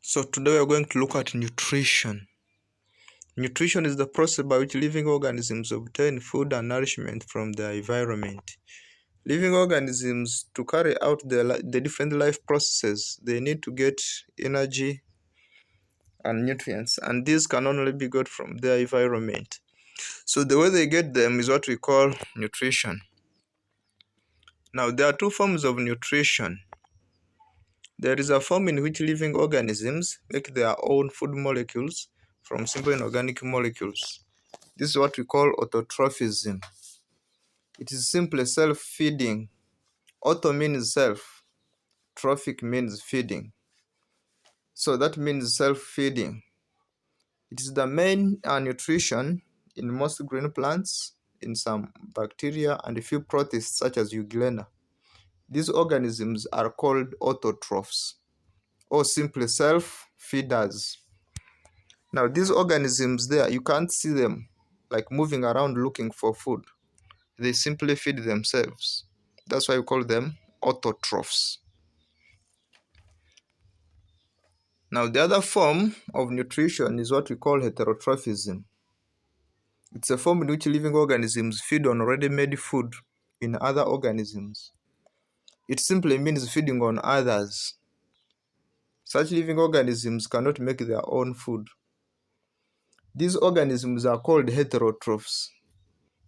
So today we are going to look at nutrition. Nutrition is the process by which living organisms obtain food and nourishment from their environment. Living organisms, to carry out the different life processes, they need to get energy and nutrients, and these can only be got from their environment. So the way they get them is what we call nutrition. Now there are two forms of nutrition. There is a form in which living organisms make their own food molecules from simple inorganic molecules. This is what we call autotrophism. It is simply self-feeding. Auto means self, trophic means feeding. So that means self-feeding. It is the main nutrition in most green plants, in some bacteria, and a few protists such as Euglena. These organisms are called autotrophs, or simply self-feeders. Now, these organisms there, you can't see them like moving around looking for food. They simply feed themselves. That's why we call them autotrophs. Now, the other form of nutrition is what we call heterotrophism. It's a form in which living organisms feed on ready-made food in other organisms. It simply means feeding on others. Such living organisms cannot make their own food. These organisms are called heterotrophs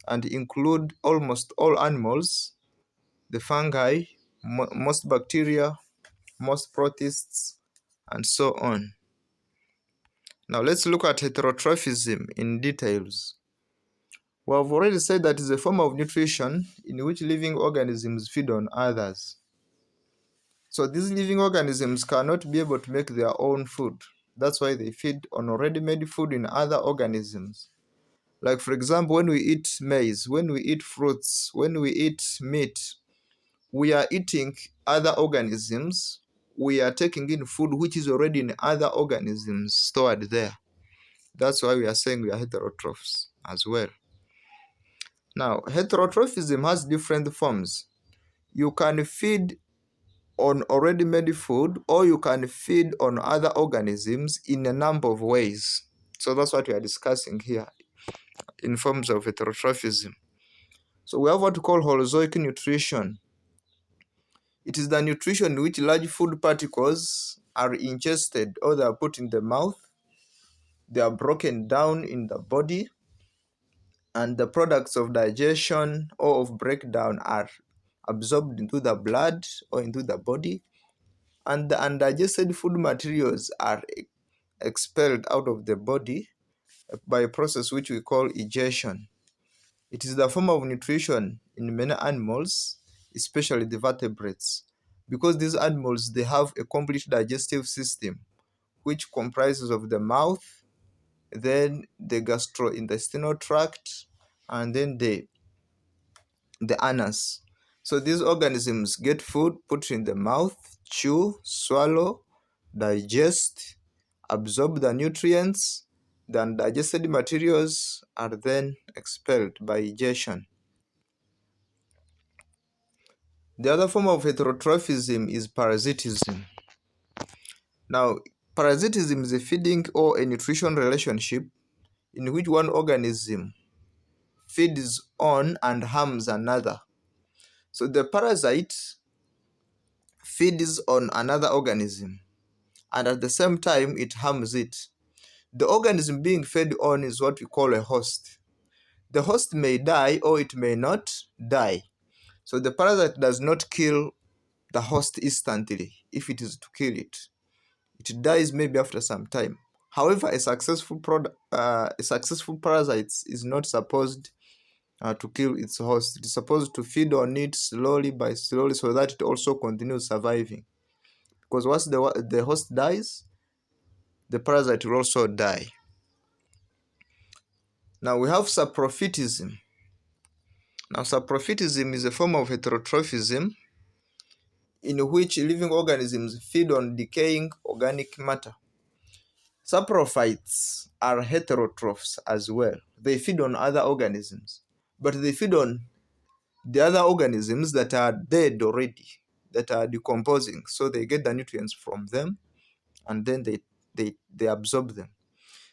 and include almost all animals, the fungi, most bacteria, most protists, and so on. Now let's look at heterotrophism in details. We have already said that it's a form of nutrition in which living organisms feed on others. So these living organisms cannot be able to make their own food. That's why they feed on already made food in other organisms. Like for example, when we eat maize, when we eat fruits, when we eat meat, we are eating other organisms. We are taking in food which is already in other organisms stored there. That's why we are saying we are heterotrophs as well. Now, heterotrophism has different forms. You can feed on already made food, or you can feed on other organisms in a number of ways. So that's what we are discussing here in forms of heterotrophism. So we have what we call holozoic nutrition. It is the nutrition in which large food particles are ingested or they are put in the mouth. They are broken down in the body, and the products of digestion or of breakdown are absorbed into the blood or into the body, and the undigested food materials are expelled out of the body by a process which we call egestion. It is the form of nutrition in many animals, especially the vertebrates, because these animals, they have a complete digestive system which comprises of the mouth, then the gastrointestinal tract, and then the anus. So these organisms get food, put in the mouth, chew, swallow, digest, absorb the nutrients, the undigested materials are then expelled by egestion. The other form of heterotrophism is parasitism. Now, parasitism is a feeding or a nutrition relationship in which one organism feeds on and harms another. So the parasite feeds on another organism, and at the same time it harms it. The organism being fed on is what we call a host. The host may die or it may not die. So the parasite does not kill the host instantly if it is to kill it. It dies maybe after some time. However, a successful parasite is not supposed to kill its host. It is supposed to feed on it slowly by slowly so that it also continues surviving. Because once the host dies, the parasite will also die. Now we have saprophytism. Now saprophytism is a form of heterotrophism in which living organisms feed on decaying organic matter. Saprophytes are heterotrophs as well. They feed on other organisms, but they feed on the other organisms that are dead already, that are decomposing, so they get the nutrients from them and then they absorb them.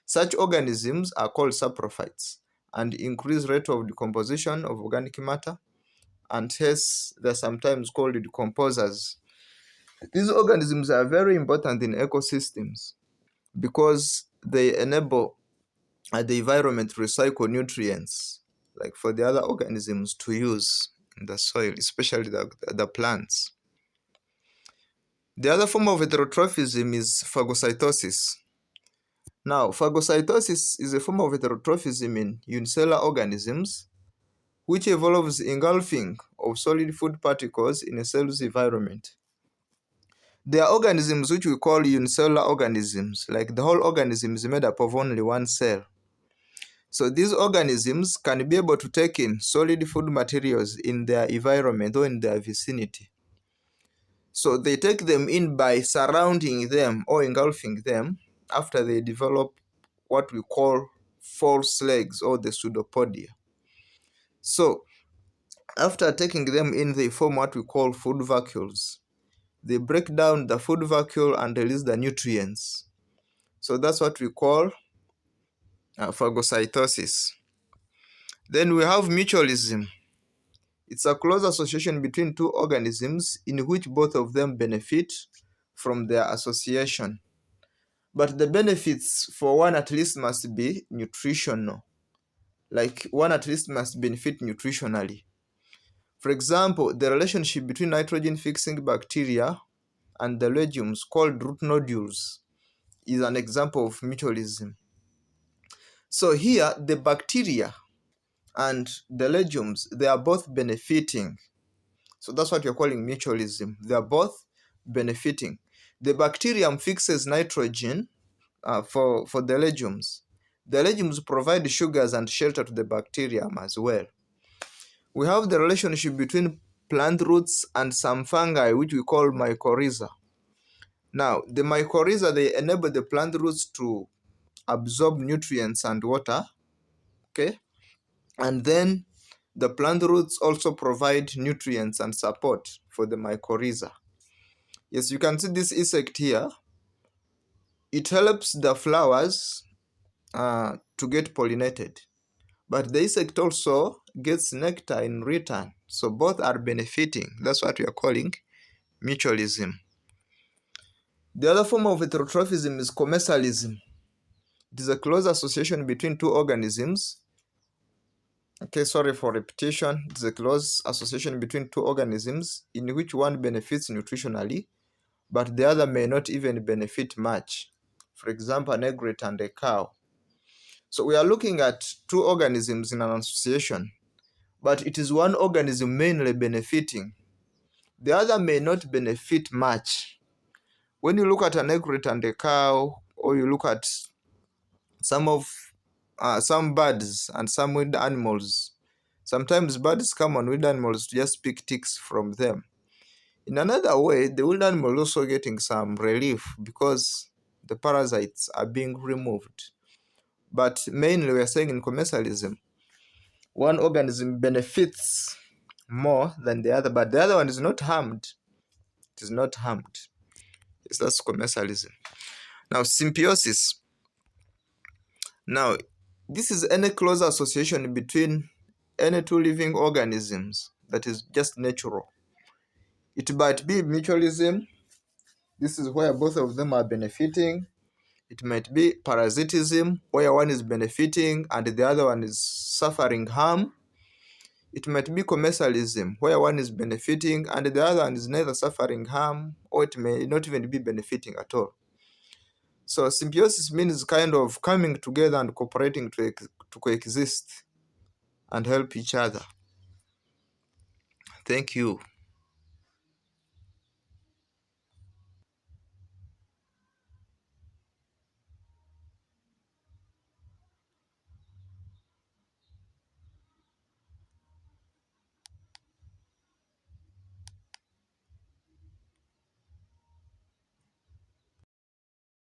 Such organisms are called saprophytes and increase rate of decomposition of organic matter, and hence they're sometimes called decomposers. These organisms are very important in ecosystems because they enable the environment to recycle nutrients, like for the other organisms to use in the soil, especially the plants. The other form of heterotrophism is phagocytosis. Now, phagocytosis is a form of heterotrophism in unicellular organisms, which involves engulfing of solid food particles in a cell's environment. There are organisms which we call unicellular organisms, like the whole organism is made up of only one cell. So these organisms can be able to take in solid food materials in their environment or in their vicinity. So they take them in by surrounding them or engulfing them after they develop what we call false legs or the pseudopodia. So after taking them in, they form what we call food vacuoles. They break down the food vacuole and release the nutrients. So that's what we call phagocytosis. Then we have mutualism. It's a close association between two organisms in which both of them benefit from their association. But the benefits for one at least must be nutritional. Like one at least must benefit nutritionally. For example, the relationship between nitrogen-fixing bacteria and the legumes called root nodules is an example of mutualism. So here, the bacteria and the legumes, they are both benefiting. So that's what you're calling mutualism. They are both benefiting. The bacterium fixes nitrogen for the legumes. The legumes provide sugars and shelter to the bacterium as well. We have the relationship between plant roots and some fungi, which we call mycorrhiza. Now, the mycorrhiza, they enable the plant roots to absorb nutrients and water, okay? And then the plant roots also provide nutrients and support for the mycorrhiza. Yes, you can see this insect here. It helps the flowers to get pollinated. But the insect also gets nectar in return. So both are benefiting. That's what we are calling mutualism. The other form of heterotrophism is commensalism. It is a close association between two organisms. Okay, sorry for repetition. It is a close association between two organisms in which one benefits nutritionally, but the other may not even benefit much. For example, an egret and a cow. So we are looking at two organisms in an association, but it is one organism mainly benefiting. The other may not benefit much. When you look at an egret and a cow, or you look at some birds and some wild animals, sometimes birds come on wild animals to just pick ticks from them. In another way, the wild animal is also getting some relief because the parasites are being removed. But mainly we are saying in commensalism, one organism benefits more than the other, but the other one is not harmed. It is not harmed. Yes, that's commensalism. Now, symbiosis. Now, this is any close association between any two living organisms that is just natural. It might be mutualism. This is where both of them are benefiting. It might be parasitism, where one is benefiting and the other one is suffering harm. It might be commensalism, where one is benefiting and the other one is neither suffering harm, or it may not even be benefiting at all. So symbiosis means kind of coming together and cooperating to coexist and help each other. Thank you.